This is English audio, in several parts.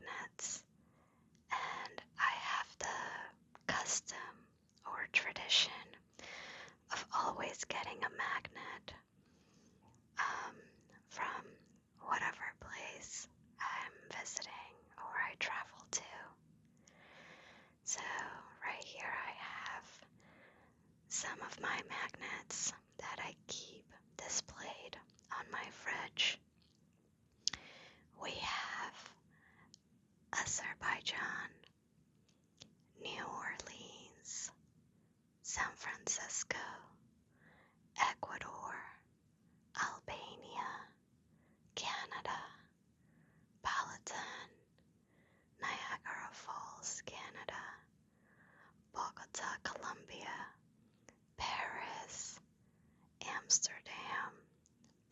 magnets, and I have the custom or tradition of always getting a magnet from whatever place I'm visiting or I travel to. So right here I have some of my magnets that I keep displayed on my fridge. We have Azerbaijan, New Orleans, San Francisco, Ecuador, Albania, Canada, Palatine, Niagara Falls, Canada, Bogota, Colombia, Paris, Amsterdam,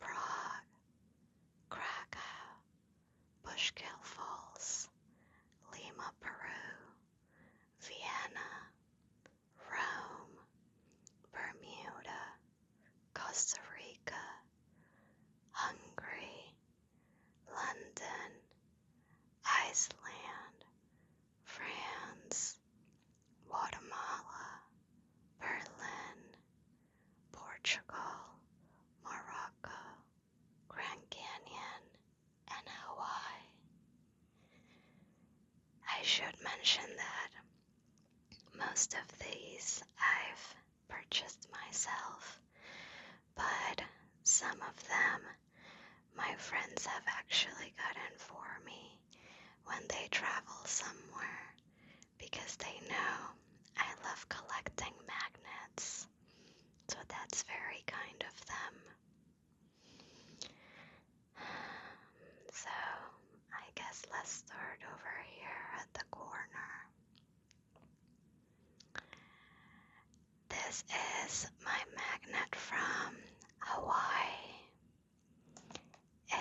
Prague, Krakow, Bushkill Falls, Lima, Peru, Vienna, Rome, Bermuda, Costa Rica, Hungary, London, Iceland, France, Guatemala, Berlin, Portugal, Morocco, Grand Canyon, and Hawaii. I should mention that most of these I've purchased myself, but some of them my friends have actually gotten for me when they travel somewhere because they know I love collecting magnets, so that's very kind of them. So I guess let's start over here at the corner. This is my magnet from Hawaii.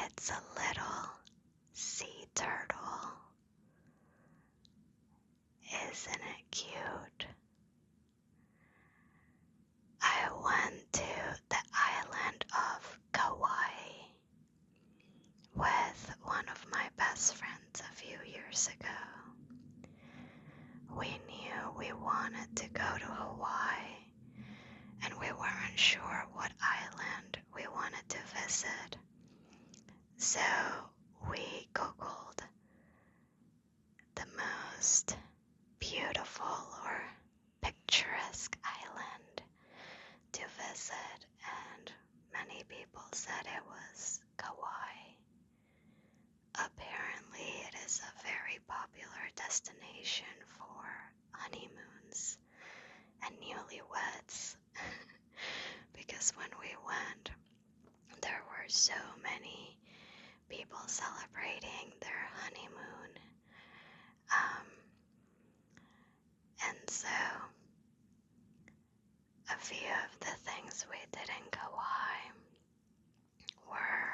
It's a little sea turtle. Isn't it cute? I went to the island of Kauai with one of my best friends a few years ago. We knew we wanted to go to Hawaii, and we weren't sure what island we wanted to visit. So we Googled the most beautiful or picturesque island to visit, and many people said it was Kauai. Apparently it is a very popular destination for honeymoons and newlyweds because when we went, there were so many people celebrating their honeymoon. And so a few of the things we did in Kauai were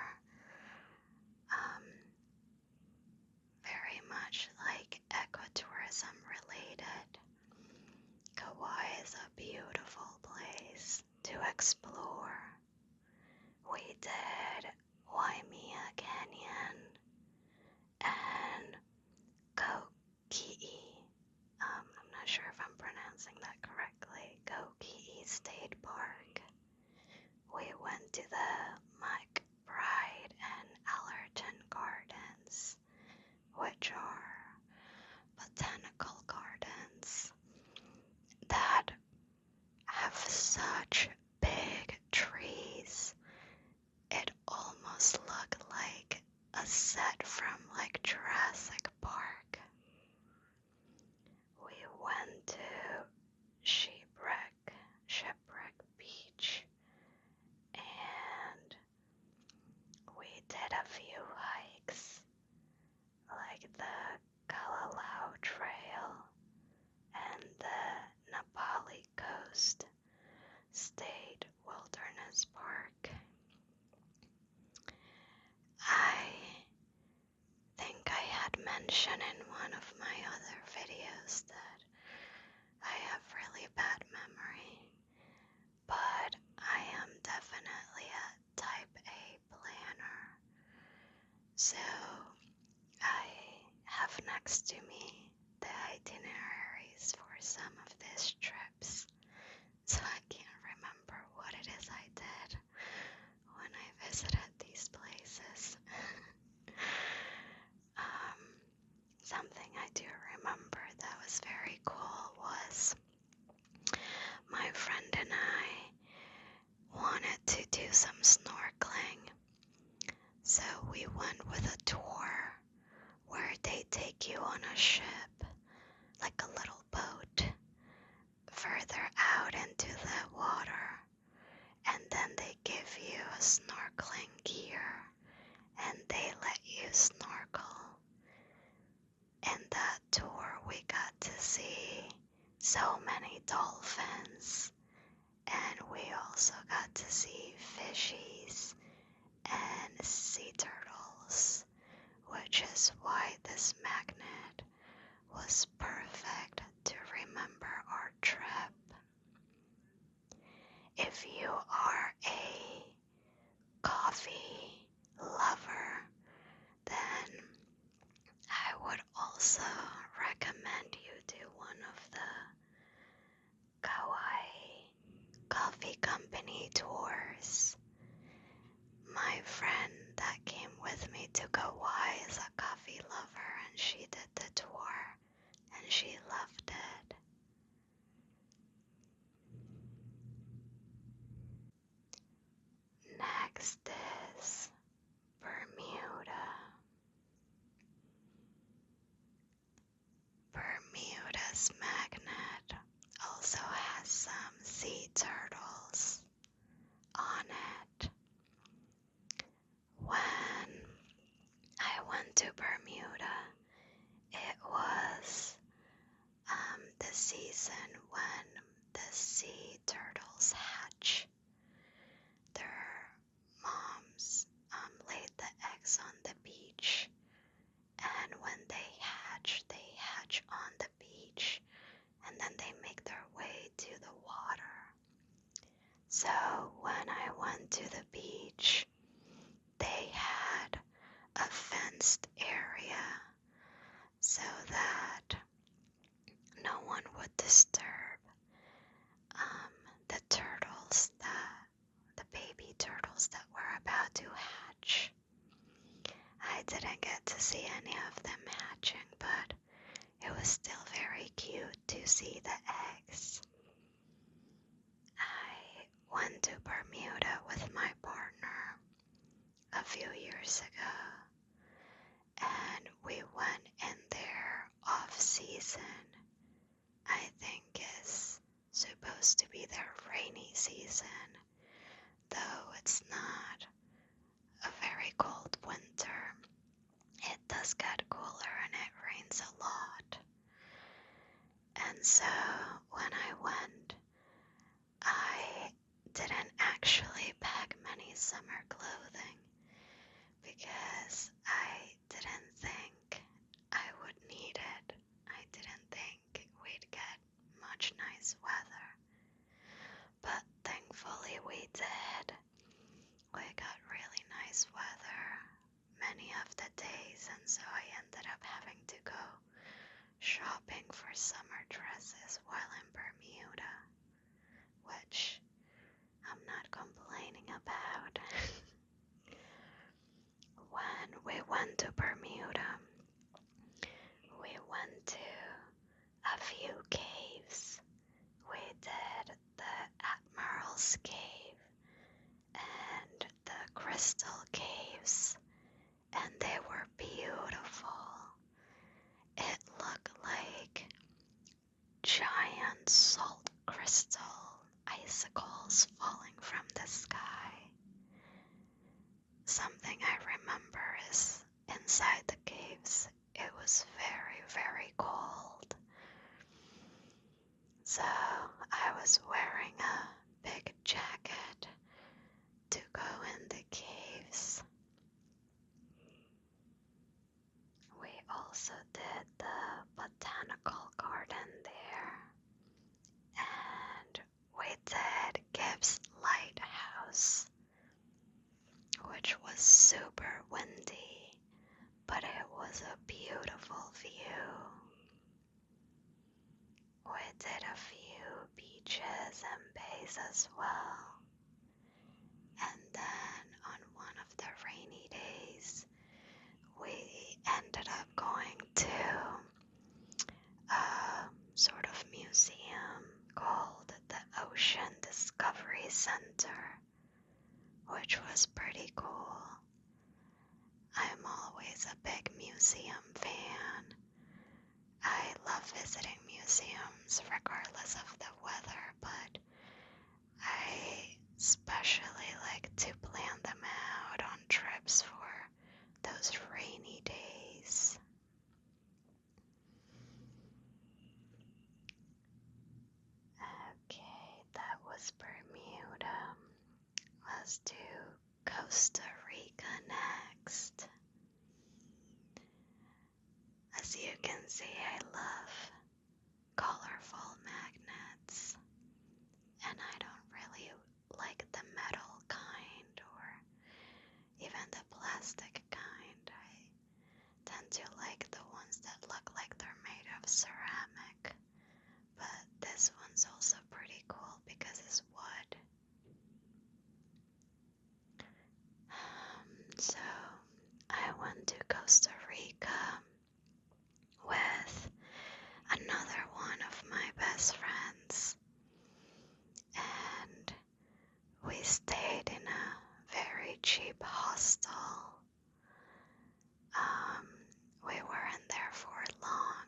very much like ecotourism related. Kauai is a beautiful place to explore. We did Waimea Canyon and Koki'i. I'm not sure if I'm pronouncing that correctly. Koki'i State Park. We went to the McBride and Allerton Gardens, which are botanical gardens that have such big trees. It almost looked like a set from like Jurassic Park. We went to Shipwreck Beach, and we did a few hikes like the Kalalau Trail and the Nepali Coast State Wilderness Park. I think I had mentioned in one of my other videos that I have really bad memory, but I am definitely a type A planner. So I have text to me the itineraries for some of these trips, so I can't remember what it is I did when I visited these places. Something I do remember that was very cool was my friend and I wanted to do some snorkeling. So we went with a tour where they take you on a ship, like a little boat, further out into the water, and then they give you a snorkeling gear and they let you snorkel. In that tour we got to see so many dolphins, and we also got to see fishies and sea turtles, which is why this magnet was perfect to remember our trip. If you are a coffee lover, then I would also recommend you do one of the Kauai Coffee Company tours. My friend that came with me to Kauai is a coffee lover, and she did the tour, and she loved it. Next is Bermuda. Bermuda's magnet also has some sea turtles on it. When I went to Bermuda, it was the season when the sea turtles hatch. Their moms laid the eggs on the beach, and when they hatch on the beach, and then they make their way to the water. So when I went to the beach, they had a fenced area so that no one would disturb the turtles, the baby turtles that were about to hatch. I didn't get to see any of them hatching, but it was still very cute to see the eggs. I went to Bermuda with my partner a few years ago, and we went in there off season. I think it's supposed to be their rainy season, though it's not a very cold winter. It does get cooler and it rains a lot. And so when I went, I didn't actually pack many summer clothing because I didn't think I would need it. I didn't think we'd get much nice weather. But thankfully we did. We got really nice weather many of the days, and so I ended up having to go shopping for summer dresses while in Bermuda, which I'm not complaining about. When we went to Bermuda, we went to a few caves. We did the Admiral's Cave and the Crystal Caves, and they were beautiful. It looked like giant salt crystal icicles falling from the sky. Something I remember is inside the caves, it was very, very cold. So I was wearing a big jacket to go in the caves. We also did the botanical garden there, and we did Gibbs Lighthouse, which was super windy, but it was a beautiful view. days as well. And then on one of the rainy days, we ended up going to a sort of museum called the Ocean Discovery Center, which was pretty cool. I'm always a big museum fan. I love visiting museums regardless of the weather, but I especially like to plan them out on trips for those rainy days. Okay, that was Bermuda. Let's do Costa Rica next. As you can see, I love colorful magnets, and I don't really like the metal kind or even the plastic kind. I tend to like the ones that look like they're made of ceramic, but this one's also pretty cool because it's wood. So I went to Costa Rica with another one of my best friends, and we stayed in a very cheap hostel. We weren't there for long,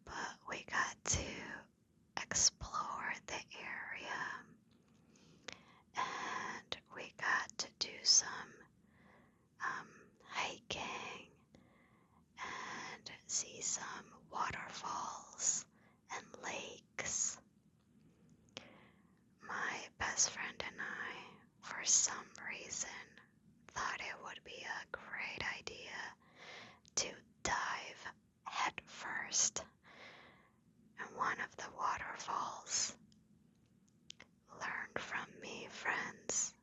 but we got to explore the area, and we got to do some hiking and see some waterfalls and lakes. My best friend and I, for some reason, thought it would be a great idea to dive head first in one of the waterfalls. Learn from me, friends,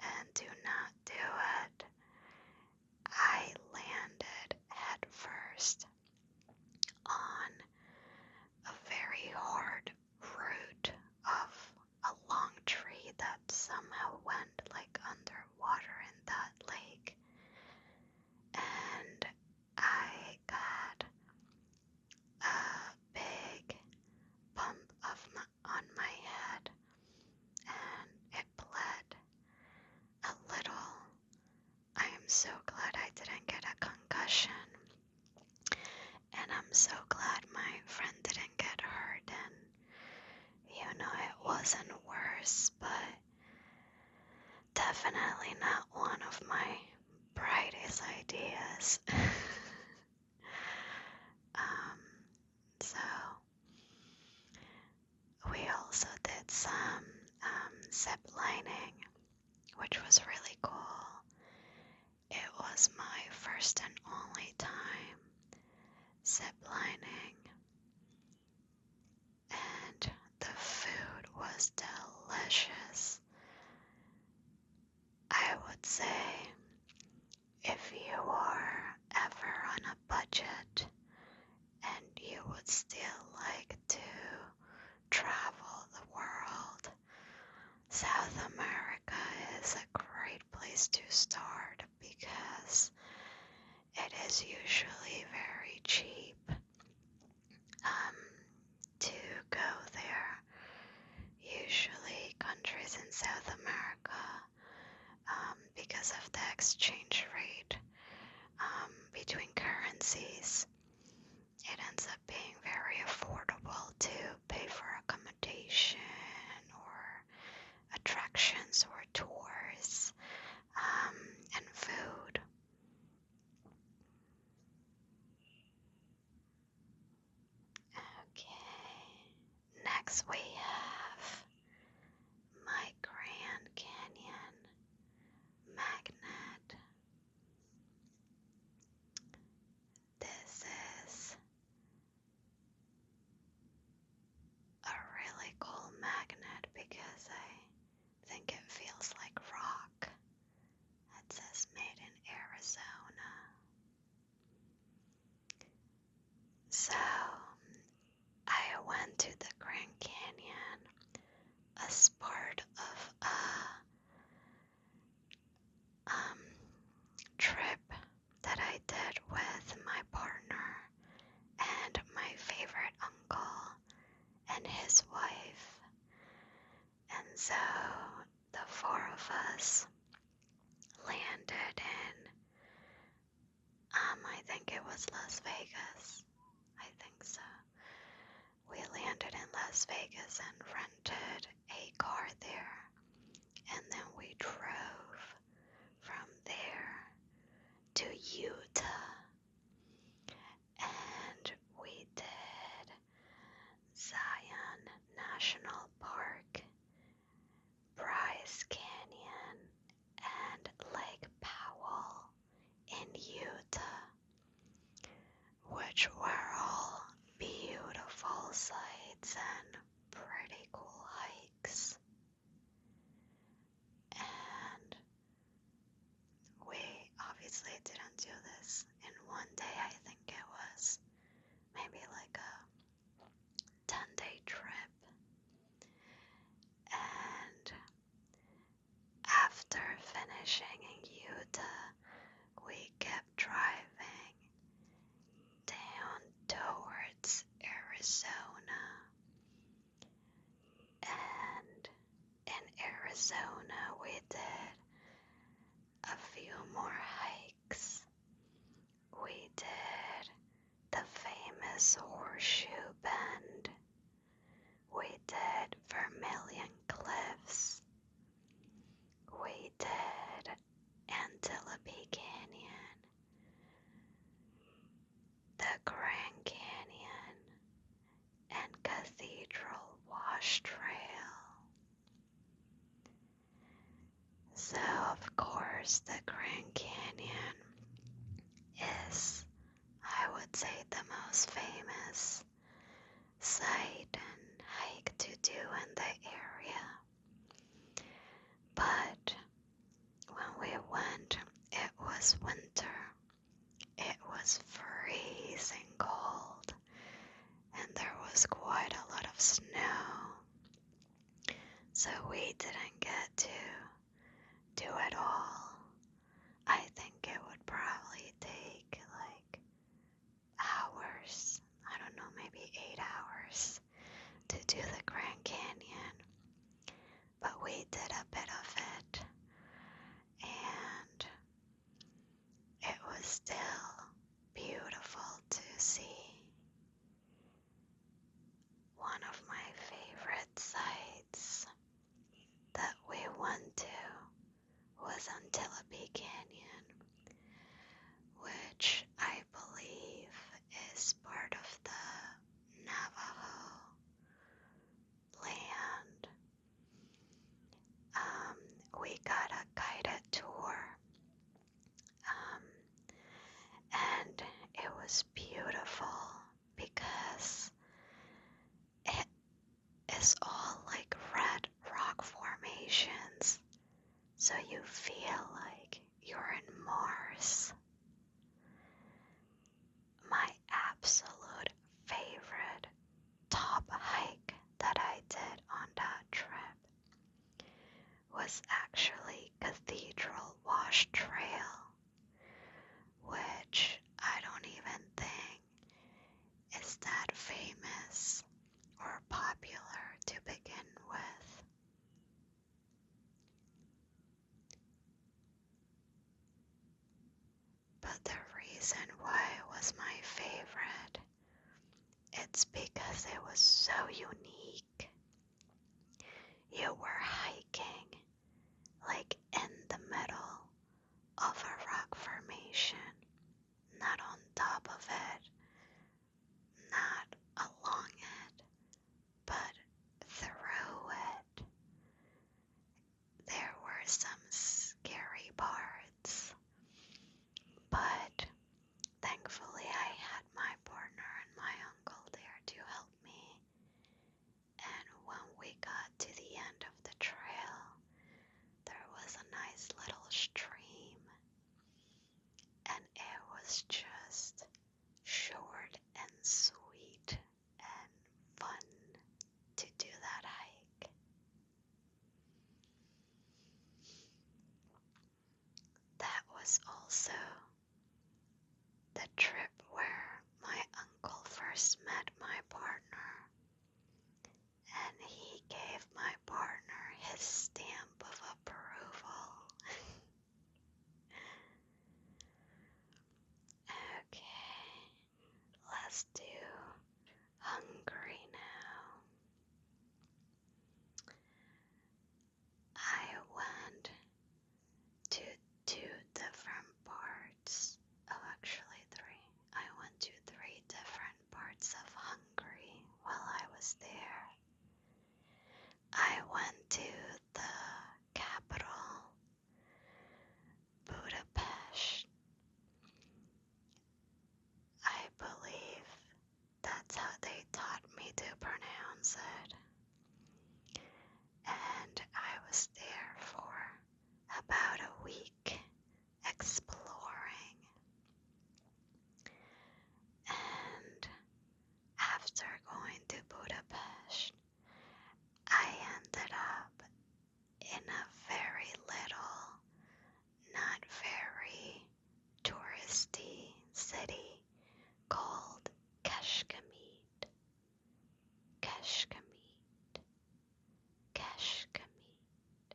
and do not do it. I landed head first on a very hard root of a long tree that somehow went like underwater in that lake, and I got a big bump on my head, and it bled a little. I am so glad I didn't get a concussion, and I'm so glad my friend didn't get hurt, and it wasn't worse, but definitely not one of my brightest ideas. So we also did some zip lining, which was really cool. It was my first and only time zip lining, and the food was delicious. I would say if you are ever on a budget and you would still like to travel the world, South America is a great place to start because it is usually very cheap to go there. Usually countries in South America, because of the exchange rate between currencies, it ends up being very affordable to pay for accommodation or attractions or tours and food. Okay, next we have my Grand Canyon magnet. This is a really cool magnet because I think it feels like rock. It says made in Arizona. So I went to the Grand Canyon us landed in, I think it was Las Vegas. I think so. We landed in Las Vegas and rented a car there, and then we drove from there to Utah, and we did Zion National Park, Bryce Canyon, and Lake Powell in Utah, which were all beautiful sights and pretty cool hikes. And we obviously didn't do this in one day. I think it was maybe like a 10-day trip. And after finishing in Utah, we kept driving down towards Arizona. And in Arizona, we did a few more hikes. We did the famous Horseshoe Bend. We did Vermilion Cliffs. We did Antelope Canyon, the Grand Canyon, and Cathedral Wash Trail. So, of course, the Grand Canyon is, I would say, the most famous site and hike to do in the area. But when we went, it was winter. It was freezing cold, and there was quite a lot of snow. So we didn't get to do it all. I think it would probably take like hours. I don't know, maybe 8 hours to do the Grand Canyon. But we did a bit of it, and it was still beautiful to see. One of my favorite sites that we went to was Antelope Canyon, which I believe is part of the Navajo land. We got a guided tour, and it was beautiful because it is all like red rock formations, so you feel like you're in Mars. My absolute favorite top hike that I did on that trip was actually Cathedral Wash Trail, which I don't even think is that famous or popular to begin with. But the reason why it was my favorite, it's because it was so unique. You were hiking like in the middle of a rock formation, not on top of it, not along it, but through it. There were some scary parts, but thankfully I had my partner and my uncle there to help me. And when we got to the end of the trail, there was a nice little stream, and it was just short and sweet and fun to do that hike. That was also the trip where my uncle first met my partner, and he gave my partner his stamp of approval us to Hungary now. I went to two different parts. Oh, actually three. I went to three different parts of Hungary while I was there. I went to the capital, Budapest. I believe that's how they taught me to pronounce it. And I was there for about a week exploring. And after going to Budapest, I ended up in a very little, not very touristy city called Kecskemét. Kecskemét. Kecskemét.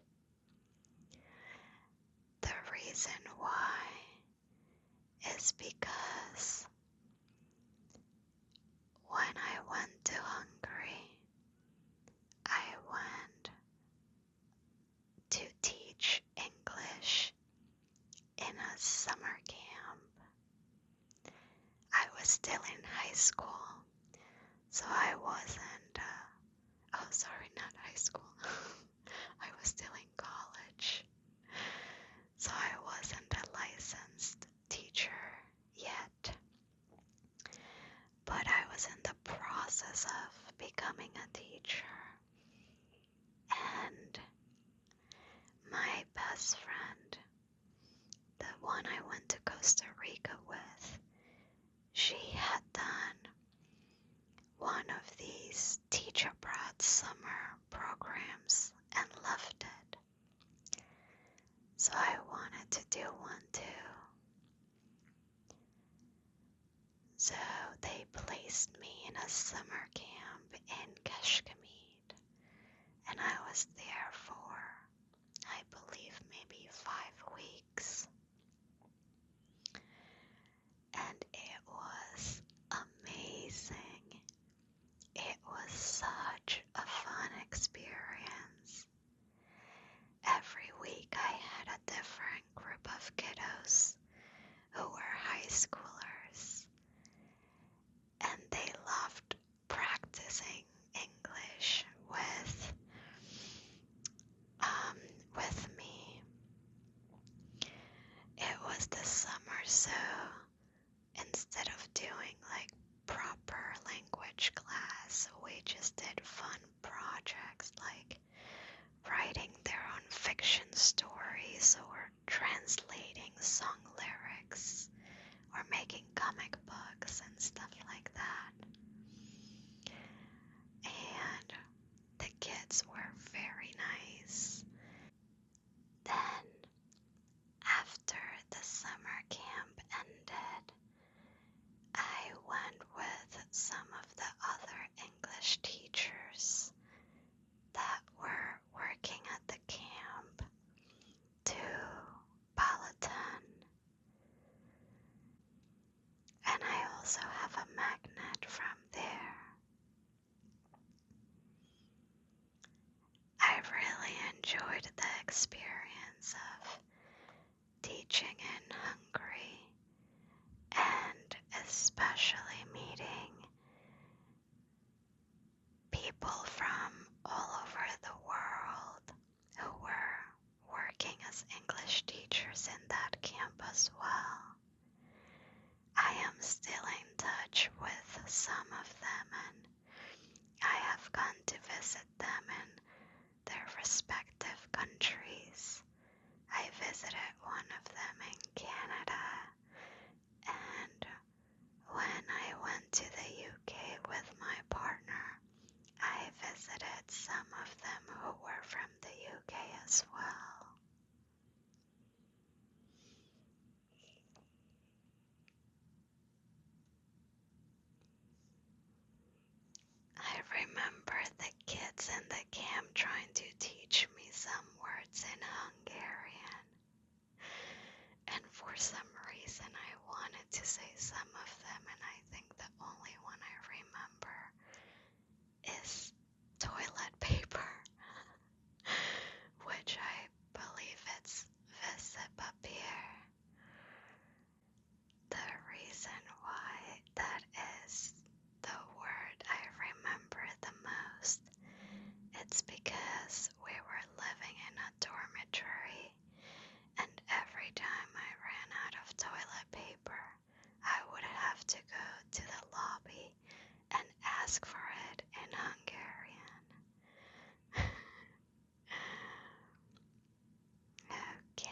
The reason why is because when I went to Hungary, I went to teach English in a summer camp. I was still in high school, so I wasn't, not high school. I was still in college, so I wasn't a licensed teacher yet. But I was in the process of becoming a teacher. And my best friend, the one I went to Costa Rica with, she had done one of these teach abroad summer programs and loved it. So I wanted to do one too. So they placed me in a summer camp in Kecskemét, and I was there for, I believe, maybe 5 weeks. And it was amazing. It was such a fun experience. Every week I had a different group of kiddos who were high schoolers, and they loved practicing English with me. ask for it in Hungarian. Okay,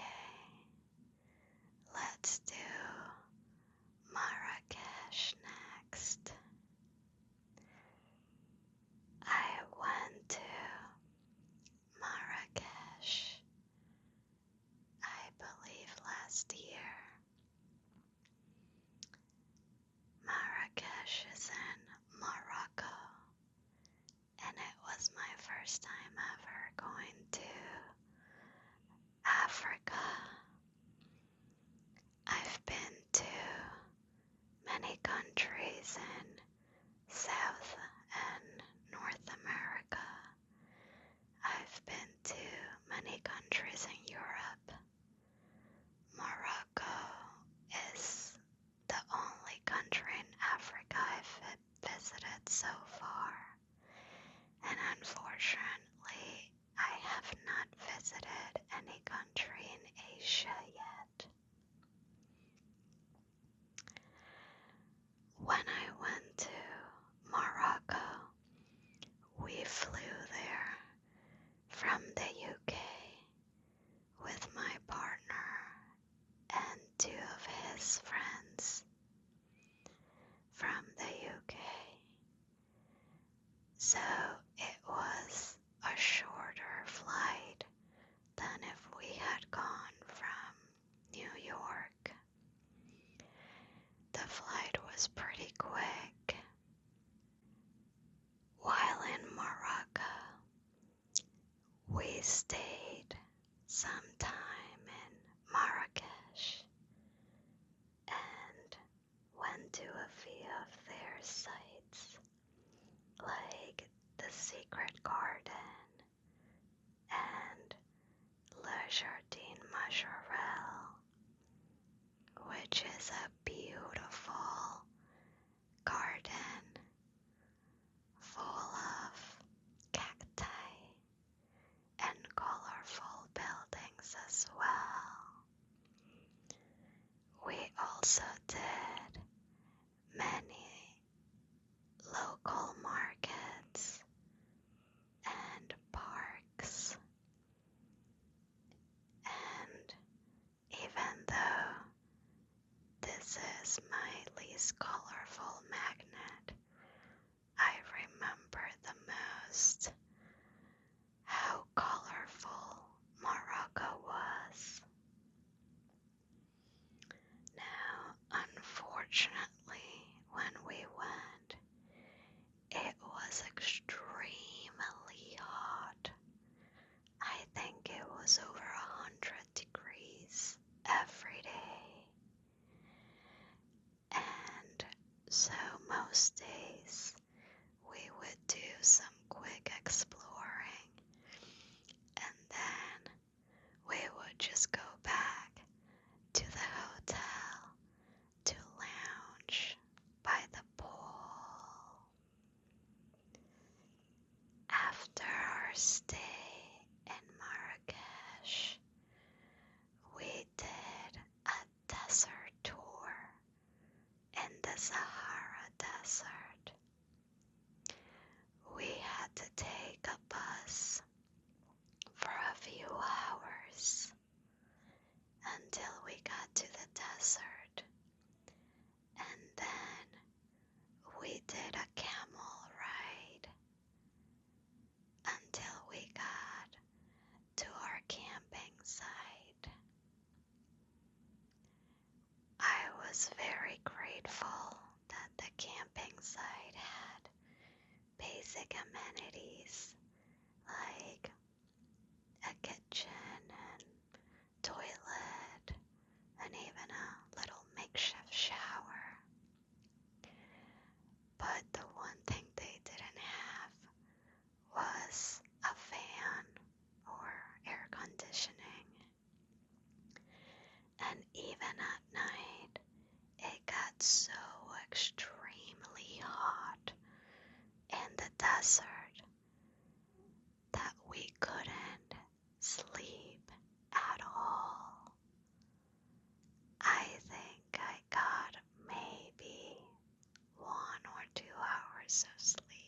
let's do Marrakesh next. I went to Marrakesh, I believe last year. Marrakesh is in Morocco, and it was my first time ever going to Africa. I've been to many countries in South and North America. I've been to many countries in Europe. Morocco is the only country in Africa I've visited so far, and unfortunately, I have not visited any country in Asia yet. When I went to Morocco, we flew there from the UK with my partner and two of his friends from the UK. So it was a shorter flight than if we had gone from New York. The flight was pretty quick. While in Morocco, we stayed some time in Marrakesh and went to a few of their sites, like the Secret Garden and Le Jardin Majorelle, which is a beautiful garden full of cacti and colorful buildings as well. We also did many local markets and parks, and even though this is my least colorful magnet, I remember the most how colorful Morocco was. Now, unfortunately, when we went, it was extremely hot. I think it was over 100 degrees every day. And so most days we would do some quick exploring, and then we would just go back to the hotel to lounge by the pool. After our stay in Marrakesh, we did a desert tour in the Sahara Desert. We had to take a bus for a few hours until we got to the desert, and then we did a camel ride until we got to our camping site. I was very grateful that the camping site had basic amenities like a kitchen and toilet and even a little makeshift shower. But the one thing they didn't have was a fan or air conditioning. And even at night, it got so extremely hot in the desert that we couldn't sleep at all. I think I got maybe 1 or 2 hours of sleep.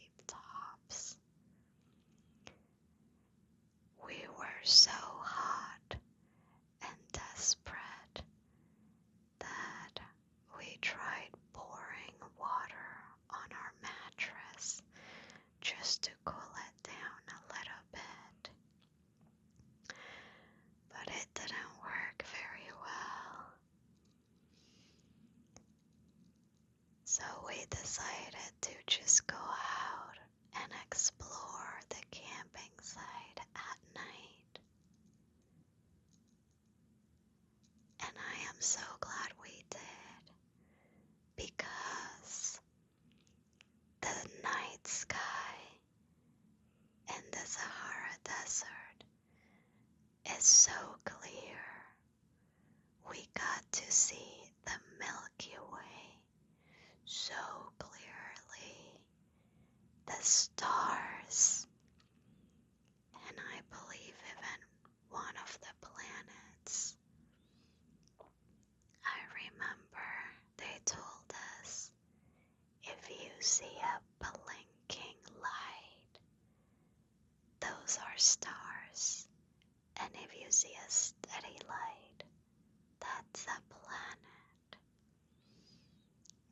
stars, and I believe even one of the planets. I remember they told us if you see a blinking light, those are stars, and if you see a steady light, that's a planet.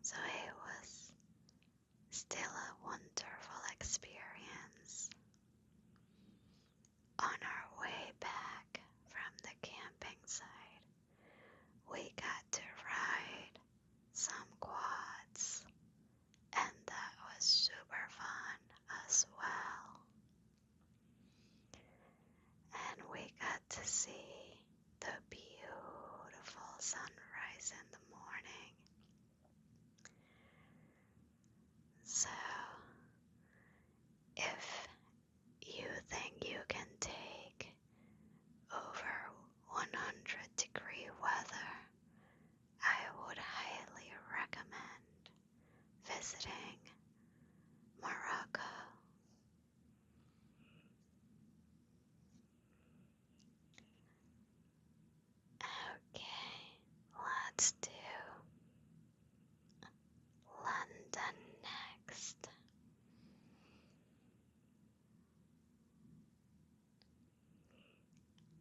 So it was still a wonderful experience. On our way back from the camping site, we got to ride some quads, and that was super fun as well. And we got to see the beautiful sunrise in the morning. So, if you think you can take over 100-degree weather, I would highly recommend visiting Morocco. Okay, let's do London next.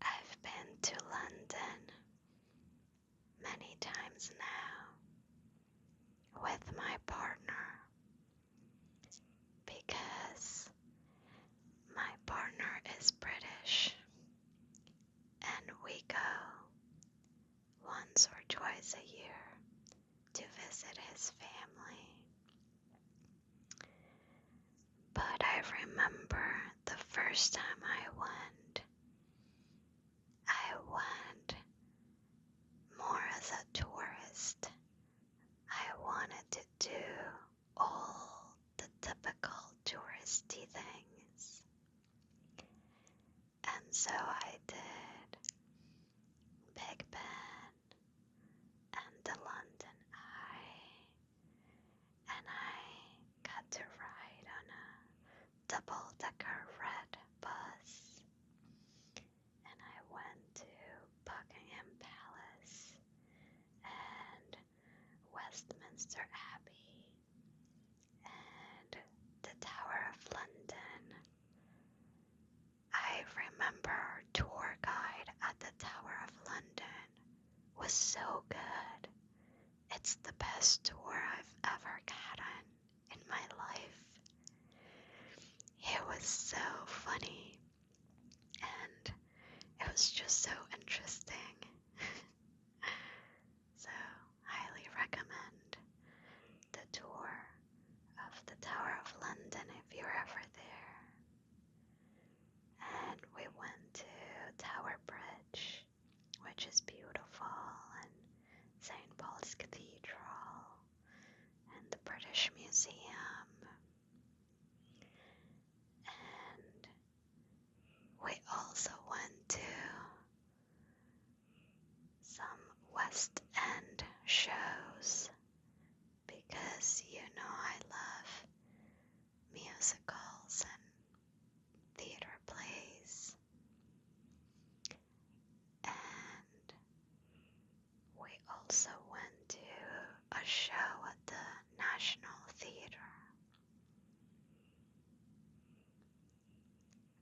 I've been to London many times now with my partner because my partner is British and we go once or twice a year to visit his family. But I remember the first time I went more as a tourist. I wanted to do all the typical touristy things. And so I did Big Ben and the London Eye, and I got to ride on a double-decker red bus, and I went to Buckingham Palace and Westminster Abbey and the Tower of London. I remember our tour guide at the Tower of London was so good. It's the best tour I've ever gotten in my life. It was so funny and it was just so interesting. So, highly recommend the tour of the Tower of London if you're ever there. And we went to Tower Bridge, which is beautiful, and St. Paul's Cathedral, and the British Museum. And we also went to some West End shows because I love musicals and theater plays. And we also went to a show at the National Theatre.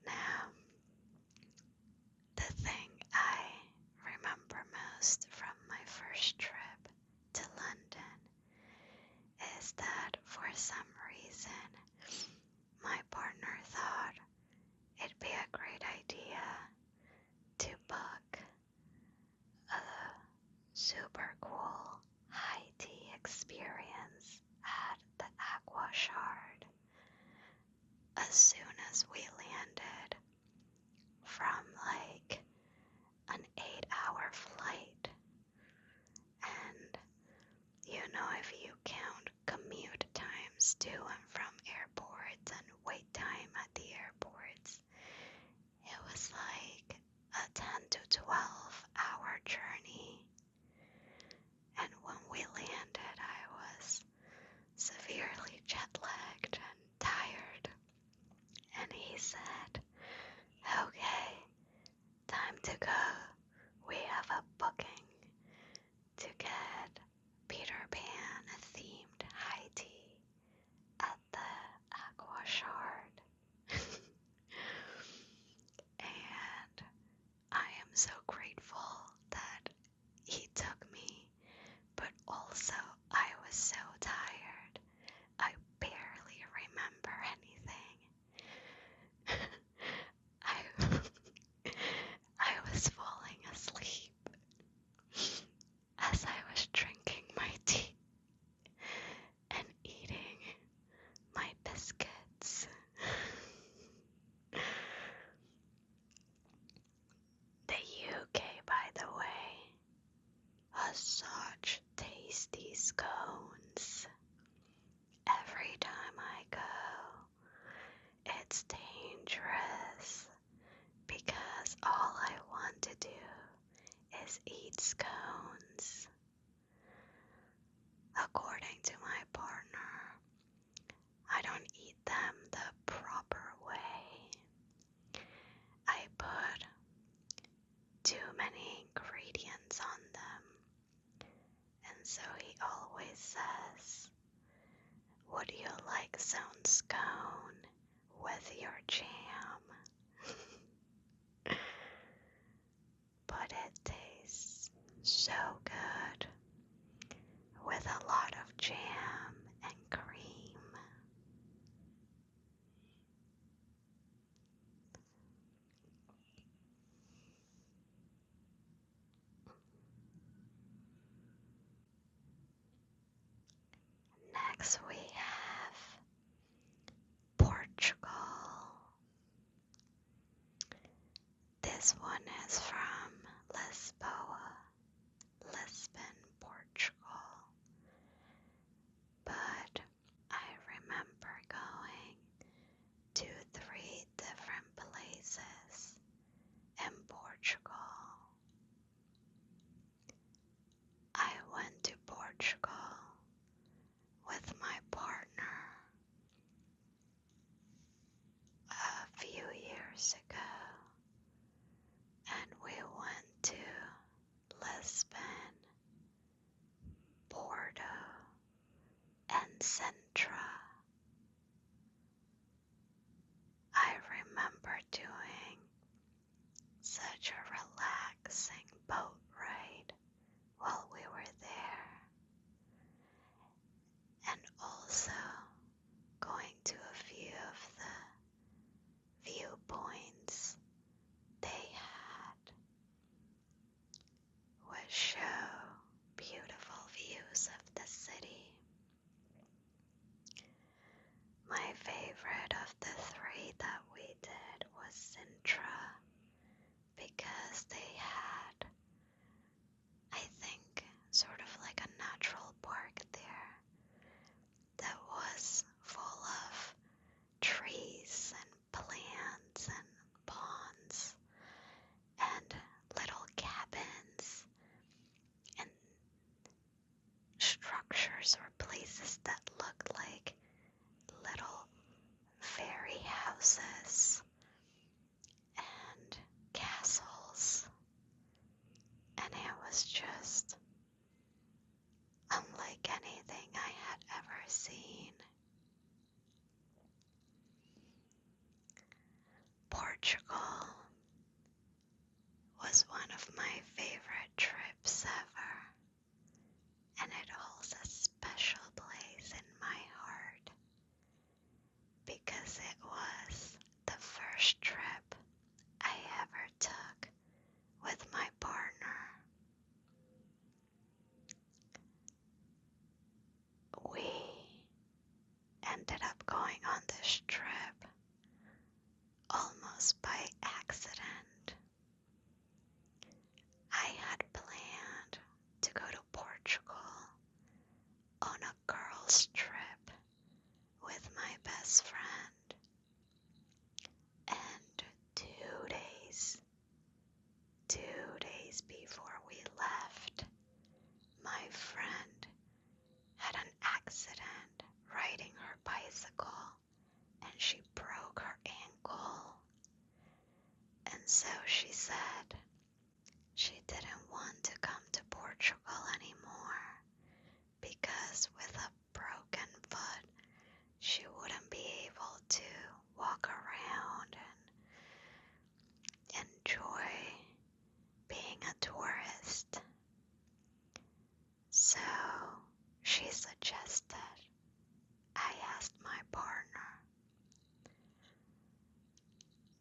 Now, the thing I remember most from my first trip to London is that for some reason my partner thought it'd be a great idea to book a super cool high tea experience at the Aqua Shard as soon as we landed from like an 8-hour flight. And if you count commute times to and from airports and wait time at the airports, it was like a 10 to 12-hour journey. And when we landed, I was severely jet-lagged and tired. said, okay, time to go. We have a booking to get Peter Pan themed high tea at the Aqua Shard. And I am so grateful that he took me, but also I was so tired. I barely remember anything. I was falling asleep as I was drinking my tea and eating my biscuits. The UK, by the way, has such tasty scones. Every time I go, it's dangerous because all I want to do is eat scones. According to my partner, I don't eat them the proper way. I put too many ingredients on them, and so he always says, would you like some scone with your jam? But it tastes so good with a lot of jam and cream. Next we have Portugal. This one is from Lisbon, Portugal. But I remember going to 3 different places in Portugal. I went to Portugal with my partner a few years ago, and we went to Lisbon, Porto, and Sintra. I remember doing such a relaxing boat ride while we were there, and also going to a few of the viewpoints they had, which show beautiful views of the city. My favorite of the 3 that we did was Sintra, because they had, I think, sort of like a natural park there that was full of trees and plants and ponds and little cabins and structures or places that looked like little fairy houses and castles, and it was just unlike anything I had ever seen. Portugal was one of my favorite trips ever, and it holds a special place in my heart because it was the first trip I ever took with my partner. We ended up going on this trip almost by accident. I had planned to go to Portugal on a girls' trip with my best friend, and 2 days before we left, my friend had an accident riding her bicycle, and she broke her ankle said she didn't want to come to Portugal anymore because with a broken foot she wouldn't be able to walk around and enjoy being a tourist. So she suggested I asked my partner.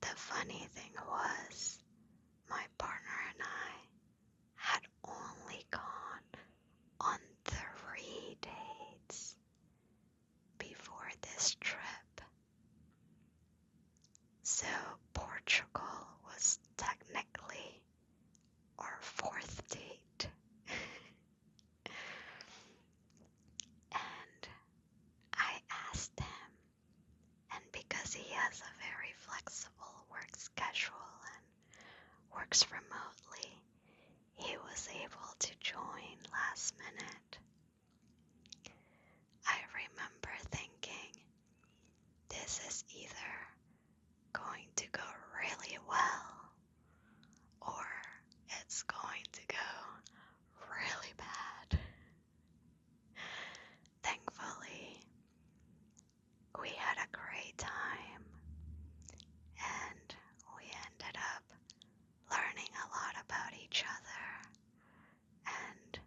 The funny thing was, my partner and I had only gone on 3 dates before this trip. So Portugal was technically our 4th date. And I asked him, and because he has a very flexible work schedule and works remotely, he was able to join last minute. I remember thinking, this is either going to go really well or it's going to go really bad. Thankfully, we had a great time and we ended up learning a lot about each other and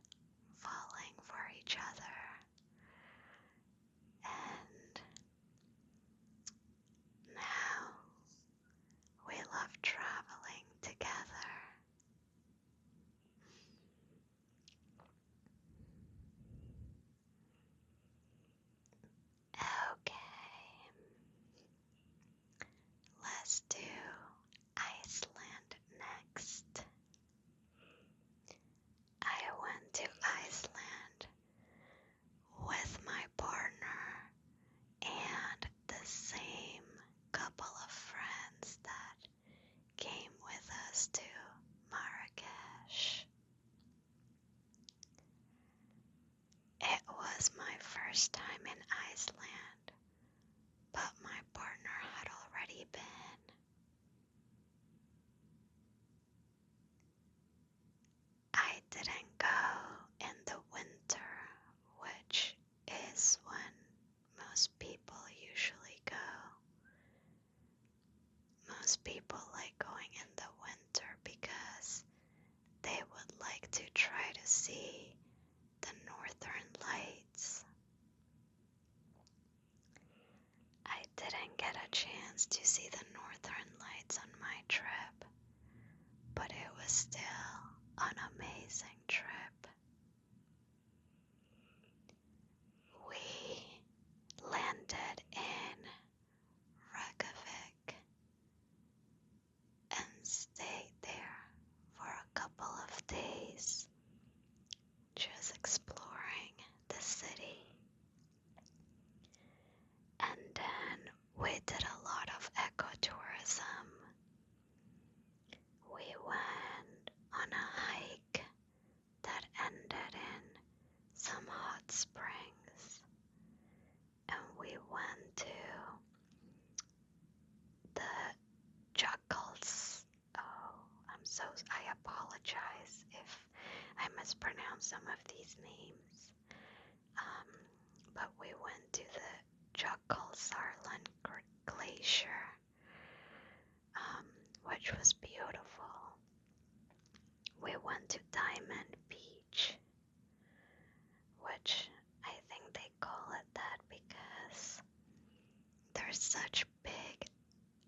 falling for each other. And now we love traveling together. Okay, let's do Iceland next. I went to Iceland with my partner and the same couple of friends that came with us to Marrakesh. It was my first time in Iceland, but my partner had already been. I didn't go in the winter, which is when most people usually go. Most people like going in the winter because they would like to try to see the northern lights. I didn't get a chance to see the northern lights on my trip, but it was still an amazing trip. We landed in Reykjavik and stayed there for a couple of days, just exploring the city. And then we did a lot of ecotourism. We went on a hike that ended in some hot springs, and we went to the Jackals. I apologize if I mispronounce some of these names. But we went to the Jackal-Sarlan Glacier, which was beautiful. We went to Diamond Beach, which I think they call it that because there's such big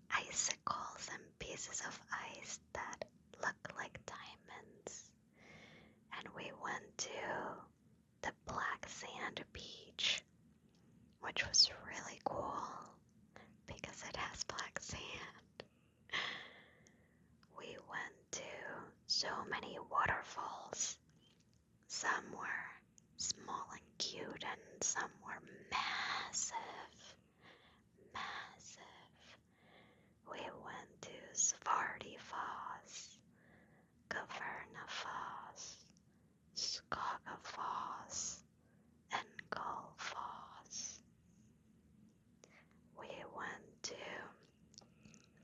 icicles and pieces of ice that look like diamonds. And we went to the Black Sand Beach, which was really cool because it has black sand. We went to so many waterfalls. Some were small and cute and some were massive. We went to Svarti Falls, Caverna Falls, Skaga Falls, and Gull Falls. We went to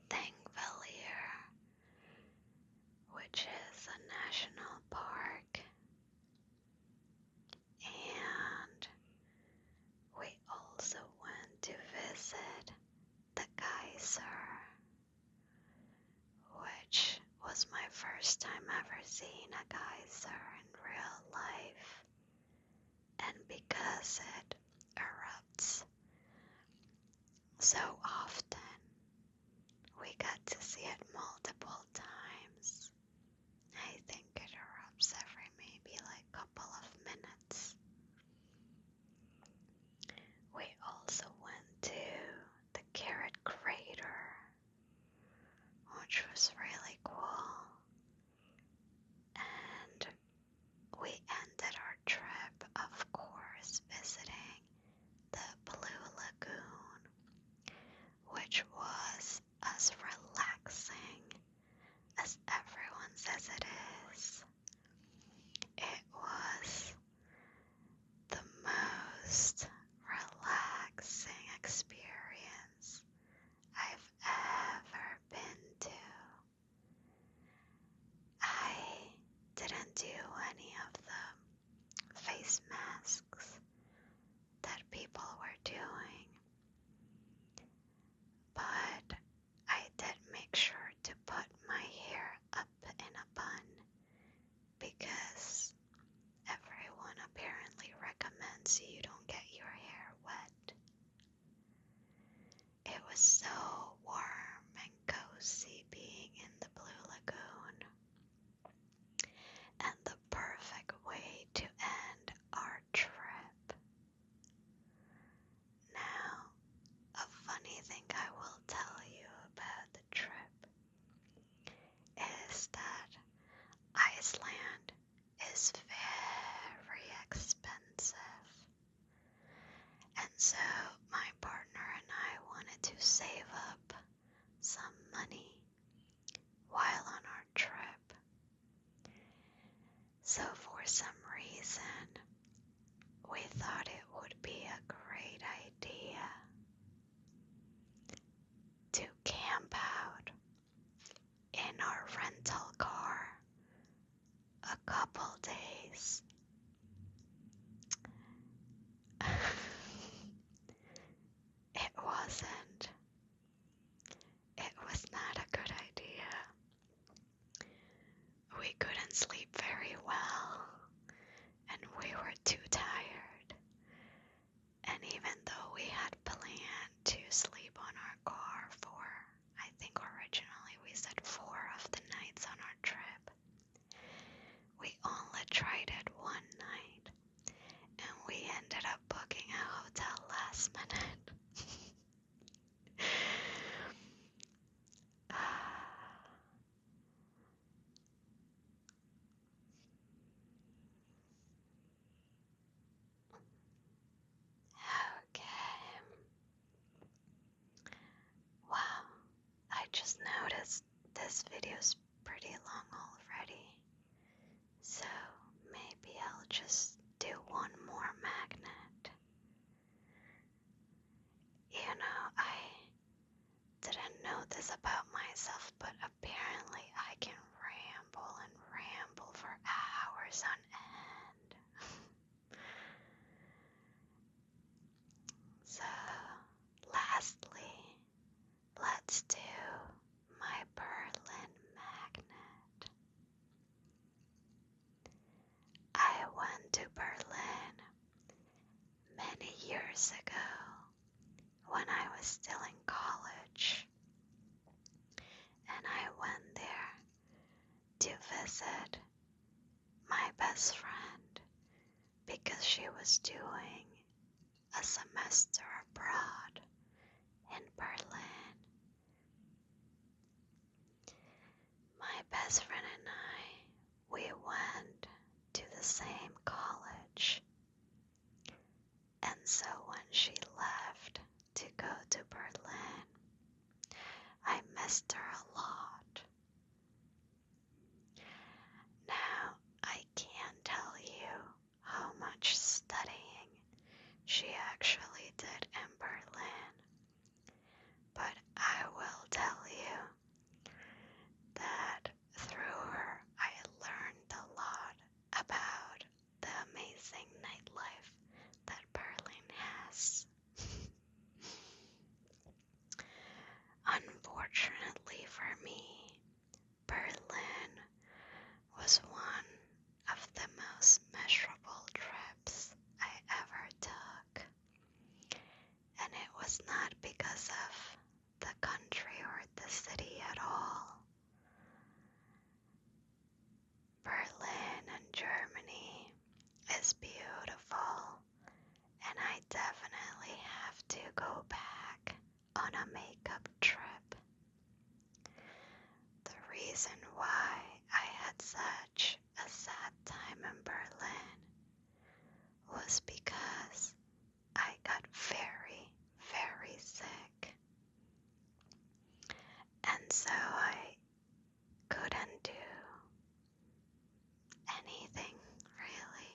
Thingvellir, so often. We got to see it multiple times. I think it erupts every maybe like couple of minutes. We also went to the Carrot Crater, which was really cool. And we ended our trip, of course, visiting the Blue Lagoon, which was as relaxing as everyone says it is. It was the most relaxing experience I've ever been to. I didn't do any of the face masks that people were doing, but I did make sure to put my hair up in a bun because everyone apparently recommends you don't get your hair wet. It was so warm and cozy being in the Blue Lagoon, and the perfect way to end our trip. Now, a funny thing I will tell you about the trip is that Iceland is very expensive, and so my partner and I wanted to save up some money while on our trip. So for some reason, we thought it would be a great idea to camp out in our rental car a couple days. It wasn't. It was not a good idea. We couldn't sleep very well, and we were too tired. And even though we had planned to sleep on our car for, I think originally we said 4 of the nights on our trip, we only tried it one night, and we ended up booking a hotel last minute. Okay. Wow, I just noticed this video's pretty long already, so maybe I'll just do one more magnet. You know, I didn't know this about myself, but apparently I can ramble for hours on end. So, lastly, let's do my Berlin magnet. I went to Berlin many years ago when I was still in college, and I went there to visit my best friend because she was doing a semester abroad in Berlin. My best friend and we went to the same college, and so when she left to go to Berlin, I missed her a lot. Now, I can't tell you how much studying she actually did in Berlin, but I will tell you that through her I learned a lot about the amazing nightlife that Berlin has. Unfortunately for me, Berlin was one of the most miserable trips I ever took. And it was not because because of the country or the city at all. Berlin in Germany is beautiful, and I definitely have to go back on a makeup trip. The reason why I had such a sad time in Berlin was because I got very, very sick. And so I couldn't do anything really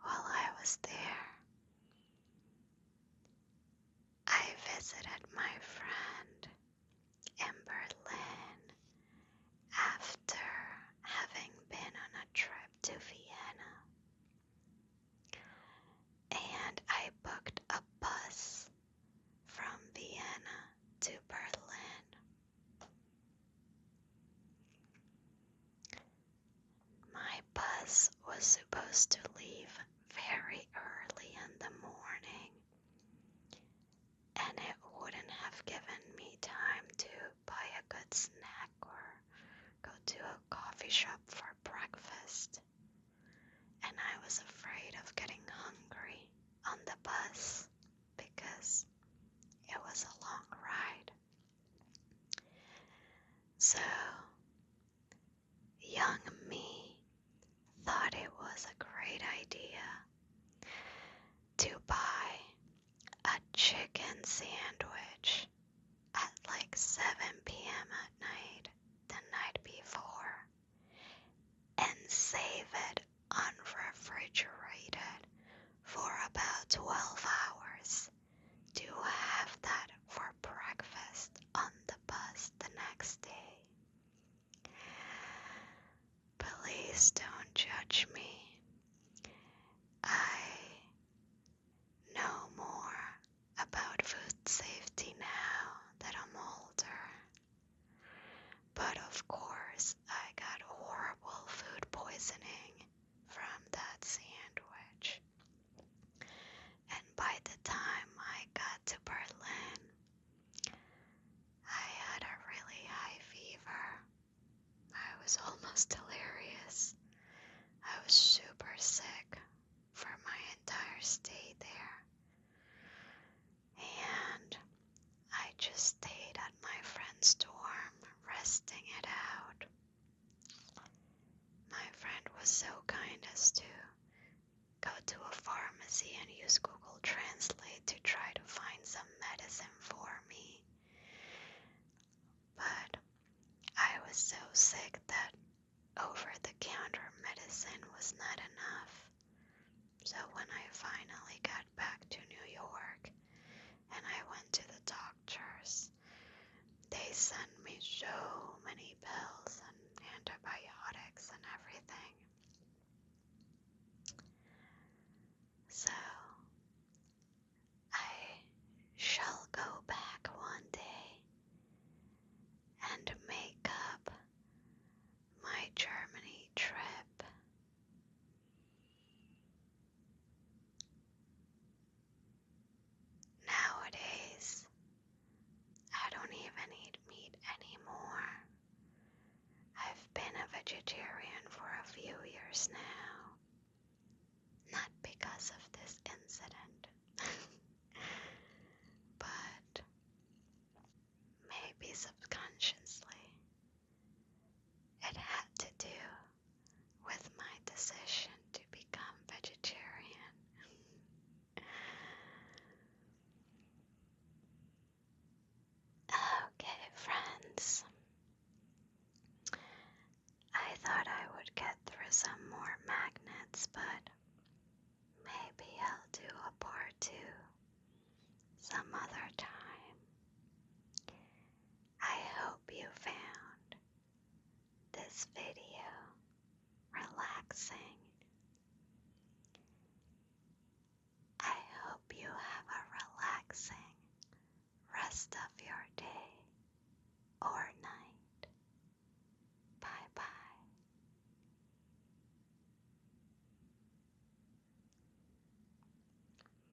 while I was there. I visited my friend in Berlin after having been on a trip to Vienna. And I booked a bus from Vienna to Berlin. My bus was supposed to leave very early in the morning, and it wouldn't have given me time to buy a good snack or go to a coffee shop for breakfast. And I was afraid of getting hungry on the bus because it was a long ride. So, young me thought it was a great idea to buy a chicken sandwich at like 7 p.m. at night the night before and save it unrefrigerated for about 12 hours to have that for breakfast on the bus the next day. Please don't judge me. I know more about food safety now that I'm older. But of course, I got horrible food poisoning from that sandwich. And by the time I got to Berlin, I had a really high fever. I was almost delirious. I was super sick for my entire stay there. And I just stayed at my friend's dorm, resting it out. My friend was so kind as to go to a pharmacy and use Google Translate to try to find some medicine for me. But I was so sick that over-the-counter medicine was not enough. So when I finally got back to New York and I went to the doctors, they sent me so many pills and antibiotics and everything. So I shall go back one day and make up my Germany trip. Nowadays, I don't even eat meat anymore. I've been a vegetarian for a few years now. Not because of this incident, but maybe subconsciously it had to do with my decision to become vegetarian. Okay, friends. I thought I would get through some more magnets, but maybe I'll do a part 2 some other time. I hope you found this video relaxing. I hope you have a relaxing rest of